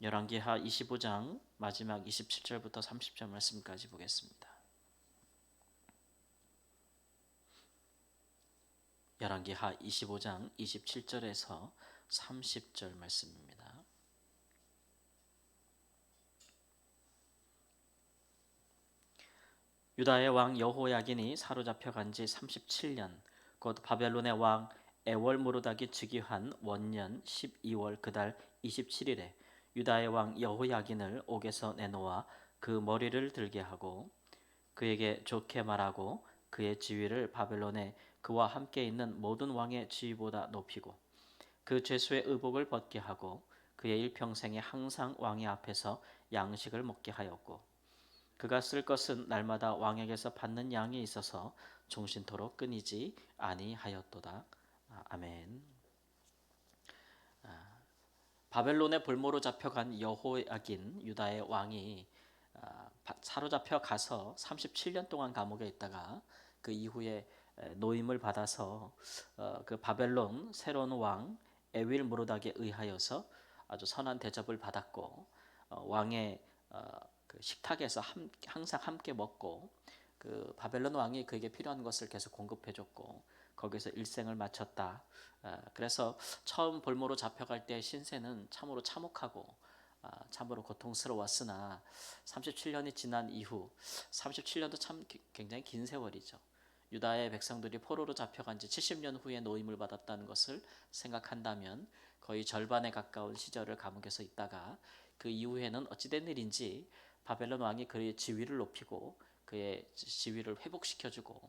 열왕기하 25장 마지막 27절부터 30절 말씀까지 보겠습니다. 열왕기하 25장 27절에서 30절 말씀입니다. 유다의 왕 여호야긴이 사로잡혀 간 지 37년, 곧 바벨론의 왕 에월무로닥이 즉위한 원년 12월 그달 27일에 유다의 왕 여호야긴을 옥에서 내놓아 그 머리를 들게 하고 그에게 좋게 말하고 그의 지위를 바벨론에 그와 함께 있는 모든 왕의 지위보다 높이고 그 죄수의 의복을 벗게 하고 그의 일평생에 항상 왕의 앞에서 양식을 먹게 하였고 그가 쓸 것은 날마다 왕에게서 받는 양이 있어서 종신토록 끊이지 아니하였도다. 아멘. 바벨론의 볼모로 잡혀간 여호야긴 유다의 왕이 사로잡혀 가서 37년 동안 감옥에 있다가 그 이후에 노임을 받아서 그 바벨론 새로운 왕 에윌 무로닥에 의하여서 아주 선한 대접을 받았고 왕의 그 식탁에서 항상 함께 먹고 그 바벨론 왕이 그에게 필요한 것을 계속 공급해줬고 거기서 일생을 마쳤다. 그래서 처음 볼모로 잡혀갈 때 신세는 참으로 참혹하고 참으로 고통스러웠으나 37년이 지난 이후 37년도 참 굉장히 긴 세월이죠. 유다의 백성들이 포로로 잡혀간 지 70년 후에 노임을 받았다는 것을 생각한다면 거의 절반에 가까운 시절을 감옥에서 있다가 그 이후에는 어찌된 일인지 바벨론 왕이 그의 지위를 높이고 그의 지위를 회복시켜주고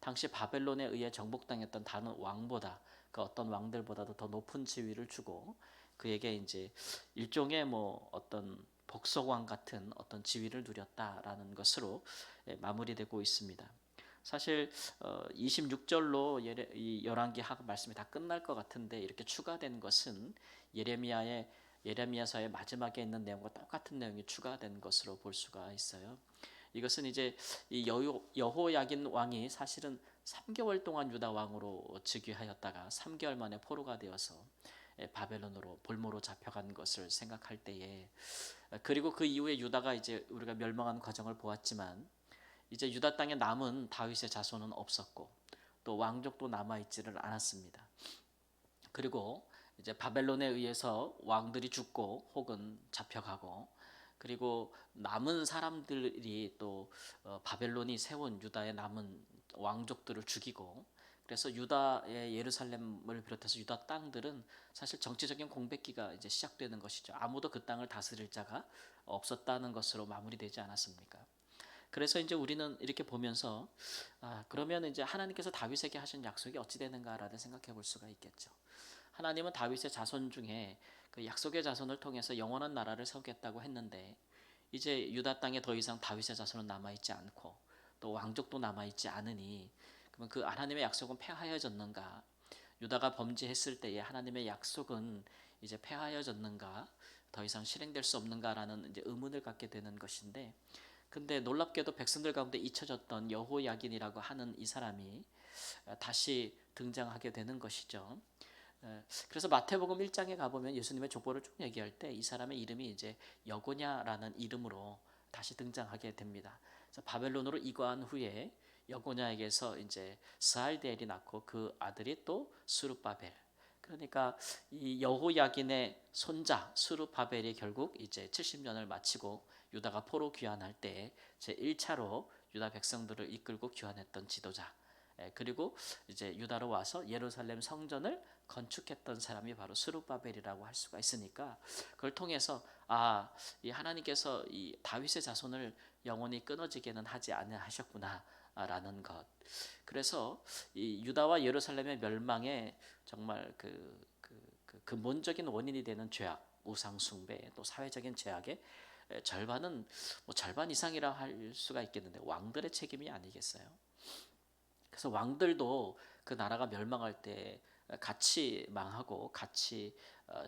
당시 바벨론에 의해 정복당했던 다른 왕보다 그 어떤 왕들보다도 더 높은 지위를 주고 그에게 이제 일종의 뭐 어떤 복속왕 같은 어떤 지위를 누렸다라는 것으로 마무리되고 있습니다. 사실 26절로 이 열왕기하 말씀이 다 끝날 것 같은데 이렇게 추가된 것은 예레미야서의 마지막에 있는 내용과 똑같은 내용이 추가된 것으로 볼 수가 있어요. 이것은 이제 이 여호야긴 왕이 사실은 3개월 동안 유다 왕으로 즉위하였다가 3개월 만에 포로가 되어서 바벨론으로 볼모로 잡혀간 것을 생각할 때에 그리고 그 이후에 유다가 이제 우리가 멸망하는 과정을 보았지만 이제 유다 땅에 남은 다윗의 자손은 없었고 또 왕족도 남아 있지를 않았습니다. 그리고 이제 바벨론에 의해서 왕들이 죽고 혹은 잡혀가고 그리고 남은 사람들이 또 바벨론이 세운 유다의 남은 왕족들을 죽이고 그래서 유다의 예루살렘을 비롯해서 유다 땅들은 사실 정치적인 공백기가 이제 시작되는 것이죠. 아무도 그 땅을 다스릴 자가 없었다는 것으로 마무리되지 않았습니까? 그래서 이제 우리는 이렇게 보면서 그러면 이제 하나님께서 다윗에게 하신 약속이 어찌 되는가라는 생각해 볼 수가 있겠죠. 하나님은 다윗의 자손 중에 그 약속의 자손을 통해서 영원한 나라를 세우겠다고 했는데 이제 유다 땅에 더 이상 다윗의 자손은 남아 있지 않고 또 왕족도 남아 있지 않으니 그러면 그 하나님의 약속은 폐하여졌는가? 유다가 범죄했을 때에 하나님의 약속은 이제 폐하여졌는가? 더 이상 실행될 수 없는가라는 이제 의문을 갖게 되는 것인데 근데 놀랍게도 백성들 가운데 잊혀졌던 여호야긴이라고 하는 이 사람이 다시 등장하게 되는 것이죠. 그래서 마태복음 1장에 가보면 예수님의 족보를 쭉 얘기할 때 이 사람의 이름이 이제 여고냐라는 이름으로 다시 등장하게 됩니다. 그래서 바벨론으로 이거한 후에 여고냐에게서 이제 스알디엘이 낳고 그 아들이 또 수룹바벨. 그러니까 이 여호야긴의 손자 수룹바벨이 결국 이제 70년을 마치고 유다가 포로 귀환할 때 제 1차로 유다 백성들을 이끌고 귀환했던 지도자. 그리고 이제 유다로 와서 예루살렘 성전을 건축했던 사람이 바로 스룹바벨이라고 할 수가 있으니까 그걸 통해서 이 하나님께서 이 다윗의 자손을 영원히 끊어지게는 하지 않으셨구나라는 것. 그래서 이 유다와 예루살렘의 멸망에 정말 그 근본적인 원인이 되는 죄악, 우상 숭배, 또 사회적인 죄악의 절반은 뭐 절반 이상이라 할 수가 있겠는데 왕들의 책임이 아니겠어요? 그래서 왕들도 그 나라가 멸망할 때 같이 망하고 같이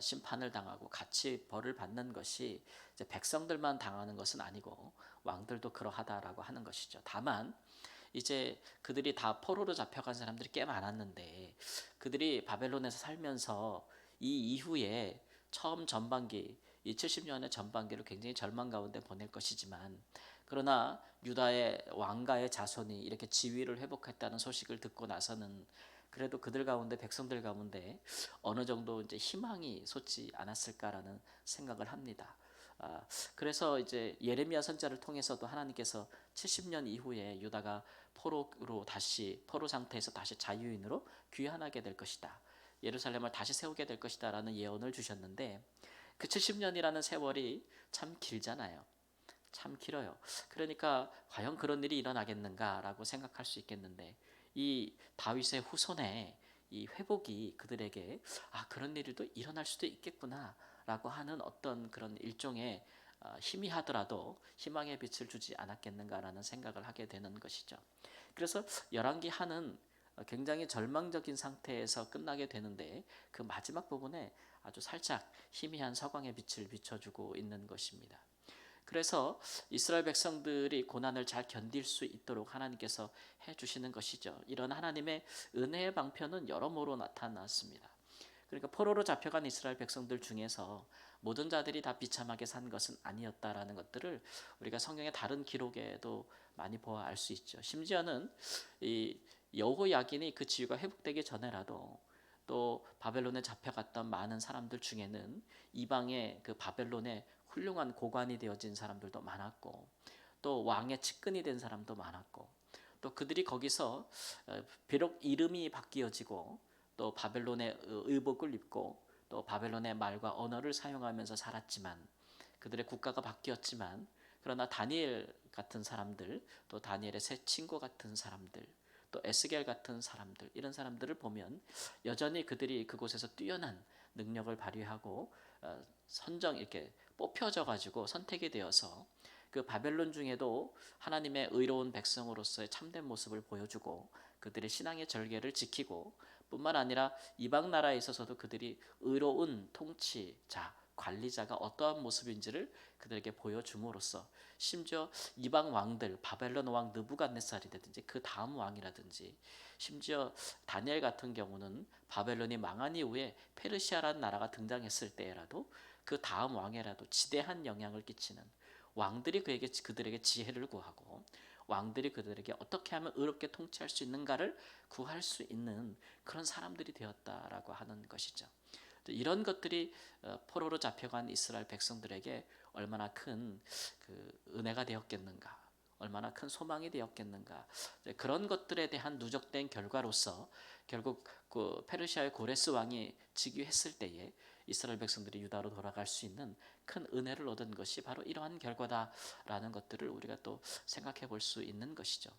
심판을 당하고 같이 벌을 받는 것이 이제 백성들만 당하는 것은 아니고 왕들도 그러하다라고 하는 것이죠. 다만 이제 그들이 다 포로로 잡혀간 사람들이 꽤 많았는데 그들이 바벨론에서 살면서 이 이후에 처음 전반기 이 70년의 전반기를 굉장히 절망 가운데 보낼 것이지만 그러나 유다의 왕가의 자손이 이렇게 지위를 회복했다는 소식을 듣고 나서는 그래도 그들 가운데 백성들 가운데 어느 정도 이제 희망이 솟지 않았을까라는 생각을 합니다. 그래서 이제 예레미야 선지자를 통해서도 하나님께서 70년 이후에 유다가 포로 상태에서 다시 자유인으로 귀환하게 될 것이다. 예루살렘을 다시 세우게 될 것이다라는 예언을 주셨는데 그 70년이라는 세월이 참 길잖아요. 참 길어요. 그러니까 과연 그런 일이 일어나겠는가라고 생각할 수 있겠는데 이 다윗의 후손의 이 회복이 그들에게 그런 일도 일어날 수도 있겠구나라고 하는 어떤 그런 일종의 희미하더라도 희망의 빛을 주지 않았겠는가라는 생각을 하게 되는 것이죠. 그래서 열왕기 하는 굉장히 절망적인 상태에서 끝나게 되는데 그 마지막 부분에 아주 살짝 희미한 서광의 빛을 비춰주고 있는 것입니다. 그래서 이스라엘 백성들이 고난을 잘 견딜 수 있도록 하나님께서 해주시는 것이죠. 이런 하나님의 은혜의 방편은 여러모로 나타났습니다. 그러니까 포로로 잡혀간 이스라엘 백성들 중에서 모든 자들이 다 비참하게 산 것은 아니었다라는 것들을 우리가 성경의 다른 기록에도 많이 보아 알 수 있죠. 심지어는 이 여호야긴이 그 지위가 회복되기 전에라도 또 바벨론에 잡혀갔던 많은 사람들 중에는 이방의 그 바벨론의 훌륭한 고관이 되어진 사람들도 많았고 또 왕의 측근이 된 사람도 많았고 또 그들이 거기서 비록 이름이 바뀌어지고 또 바벨론의 의복을 입고 또 바벨론의 말과 언어를 사용하면서 살았지만 그들의 국가가 바뀌었지만 그러나 다니엘 같은 사람들 또 다니엘의 새 친구 같은 사람들 또 에스겔 같은 사람들 이런 사람들을 보면 여전히 그들이 그곳에서 뛰어난 능력을 발휘하고 선정 이렇게 뽑혀져 가지고 선택이 되어서 그 바벨론 중에도 하나님의 의로운 백성으로서의 참된 모습을 보여주고 그들의 신앙의 절개를 지키고 뿐만 아니라 이방 나라에 있어서도 그들이 의로운 통치자 관리자가 어떠한 모습인지를 그들에게 보여줌으로써 심지어 이방 왕들 바벨론 왕 느부갓네살이라든지 그 다음 왕이라든지 심지어 다니엘 같은 경우는 바벨론이 망한 이후에 페르시아라는 나라가 등장했을 때라도 그 다음 왕에라도 지대한 영향을 끼치는 왕들이 그들에게 지혜를 구하고 왕들이 그들에게 어떻게 하면 의롭게 통치할 수 있는가를 구할 수 있는 그런 사람들이 되었다라고 하는 것이죠. 이런 것들이 포로로 잡혀간 이스라엘 백성들에게 얼마나 큰 그 은혜가 되었겠는가, 얼마나 큰 소망이 되었겠는가. 그런 것들에 대한 누적된 결과로서 결국 그 페르시아의 고레스 왕이 즉위했을 때에 이스라엘 백성들이 유다로 돌아갈 수 있는 큰 은혜를 얻은 것이 바로 이러한 결과다라는 것들을 우리가 또 생각해 볼 수 있는 것이죠.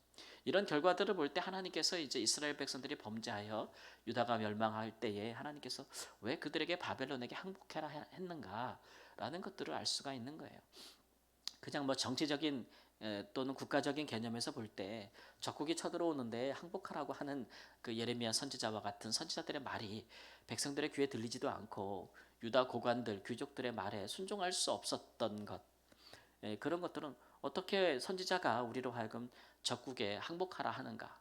이런 결과들을 볼 때 하나님께서 이제 이스라엘 백성들이 범죄하여 유다가 멸망할 때에 하나님께서 왜 그들에게 바벨론에게 항복해라 했는가라는 것들을 알 수가 있는 거예요. 그냥 뭐 정치적인 또는 국가적인 개념에서 볼 때 적국이 쳐들어오는데 항복하라고 하는 그 예레미야 선지자와 같은 선지자들의 말이 백성들의 귀에 들리지도 않고 유다 고관들 귀족들의 말에 순종할 수 없었던 것 그런 것들은 어떻게 선지자가 우리로 하여금 적국에 항복하라 하는가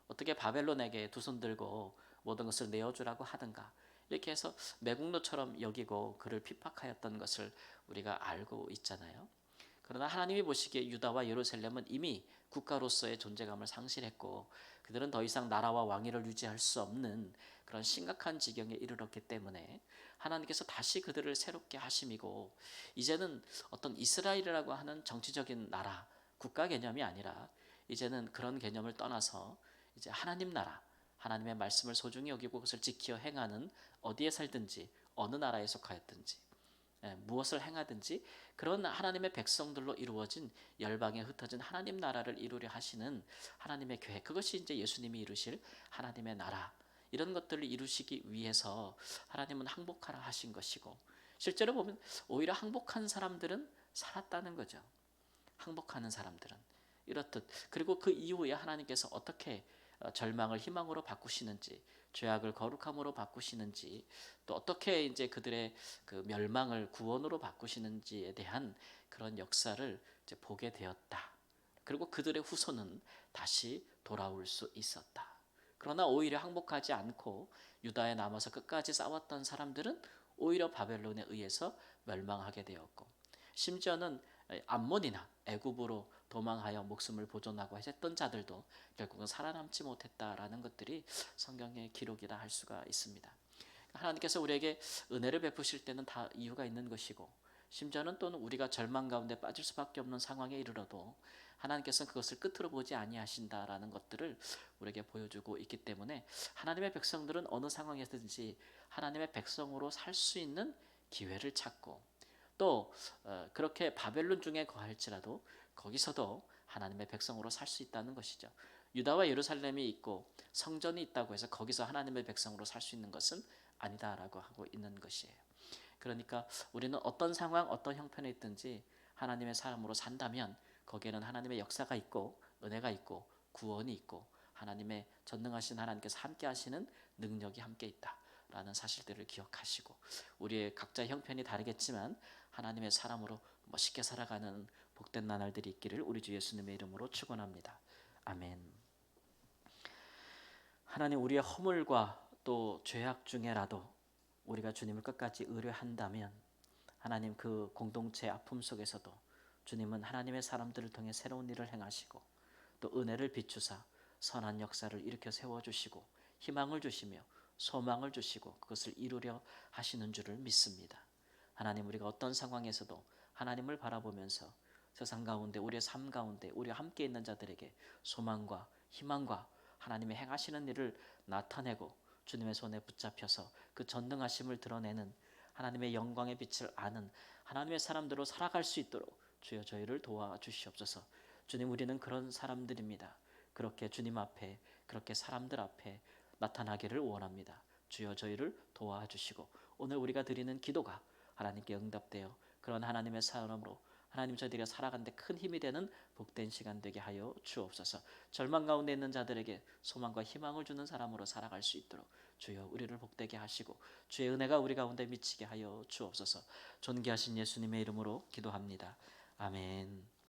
어떻게 바벨론에게 두 손 들고 모든 것을 내어주라고 하든가 이렇게 해서 매국노처럼 여기고 그를 핍박하였던 것을 우리가 알고 있잖아요. 그러나 하나님이 보시기에 유다와 예루살렘은 이미 국가로서의 존재감을 상실했고 그들은 더 이상 나라와 왕위를 유지할 수 없는 그런 심각한 지경에 이르렀기 때문에 하나님께서 다시 그들을 새롭게 하심이고 이제는 어떤 이스라엘이라고 하는 정치적인 나라, 국가 개념이 아니라 이제는 그런 개념을 떠나서 이제 하나님 나라, 하나님의 말씀을 소중히 여기고 그것을 지켜 행하는 어디에 살든지 어느 나라에 속하였든지 무엇을 행하든지 그런 하나님의 백성들로 이루어진 열방에 흩어진 하나님 나라를 이루려 하시는 하나님의 계획 그것이 이제 예수님이 이루실 하나님의 나라 이런 것들을 이루시기 위해서 하나님은 항복하라 하신 것이고 실제로 보면 오히려 항복한 사람들은 살았다는 거죠. 항복하는 사람들은 이렇듯 그리고 그 이후에 하나님께서 어떻게 절망을 희망으로 바꾸시는지 죄악을 거룩함으로 바꾸시는지 또 어떻게 이제 그들의 그 멸망을 구원으로 바꾸시는지에 대한 그런 역사를 이제 보게 되었다. 그리고 그들의 후손은 다시 돌아올 수 있었다. 그러나 오히려 항복하지 않고 유다에 남아서 끝까지 싸웠던 사람들은 오히려 바벨론에 의해서 멸망하게 되었고, 심지어는 암몬이나 애굽으로 도망하여 목숨을 보존하고 했던 자들도 결국은 살아남지 못했다라는 것들이 성경의 기록이라 할 수가 있습니다. 하나님께서 우리에게 은혜를 베푸실 때는 다 이유가 있는 것이고, 심지어는 또는 우리가 절망 가운데 빠질 수밖에 없는 상황에 이르러도 하나님께서는 그것을 끝으로 보지 아니하신다라는 것들을 우리에게 보여주고 있기 때문에, 하나님의 백성들은 어느 상황에서든지 하나님의 백성으로 살 수 있는 기회를 찾고, 또 그렇게 바벨론 중에 거할지라도 거기서도 하나님의 백성으로 살 수 있다는 것이죠. 유다와 예루살렘이 있고 성전이 있다고 해서 거기서 하나님의 백성으로 살 수 있는 것은 아니다라고 하고 있는 것이에요. 그러니까 우리는 어떤 상황, 어떤 형편에 있든지 하나님의 사람으로 산다면 거기에는 하나님의 역사가 있고 은혜가 있고 구원이 있고 하나님의 전능하신 하나님께서 함께 하시는 능력이 함께 있다라는 사실들을 기억하시고, 우리의 각자의 형편이 다르겠지만 하나님의 사람으로 멋있게 살아가는 복된 나날들이 있기를 우리 주 예수님의 이름으로 축원합니다. 아멘. 하나님, 우리의 허물과 또 죄악 중에라도 우리가 주님을 끝까지 의뢰한다면 하나님, 그 공동체의 아픔 속에서도 주님은 하나님의 사람들을 통해 새로운 일을 행하시고 또 은혜를 비추사 선한 역사를 일으켜 세워주시고 희망을 주시며 소망을 주시고 그것을 이루려 하시는 줄을 믿습니다. 하나님, 우리가 어떤 상황에서도 하나님을 바라보면서 세상 가운데 우리의 삶 가운데 우리와 함께 있는 자들에게 소망과 희망과 하나님의 행하시는 일을 나타내고 주님의 손에 붙잡혀서 그 전능하심을 드러내는 하나님의 영광의 빛을 아는 하나님의 사람들로 살아갈 수 있도록 주여 저희를 도와주시옵소서. 주님, 우리는 그런 사람들입니다. 그렇게 주님 앞에, 그렇게 사람들 앞에 나타나기를 원합니다. 주여 저희를 도와주시고 오늘 우리가 드리는 기도가 하나님께 응답되어 그런 하나님의 사람으로 하나님 저희들이 살아가는 데 큰 힘이 되는 복된 시간 되게 하여 주옵소서. 절망 가운데 있는 자들에게 소망과 희망을 주는 사람으로 살아갈 수 있도록 주여 우리를 복되게 하시고 주의 은혜가 우리 가운데 미치게 하여 주옵소서. 존귀하신 예수님의 이름으로 기도합니다. 아멘.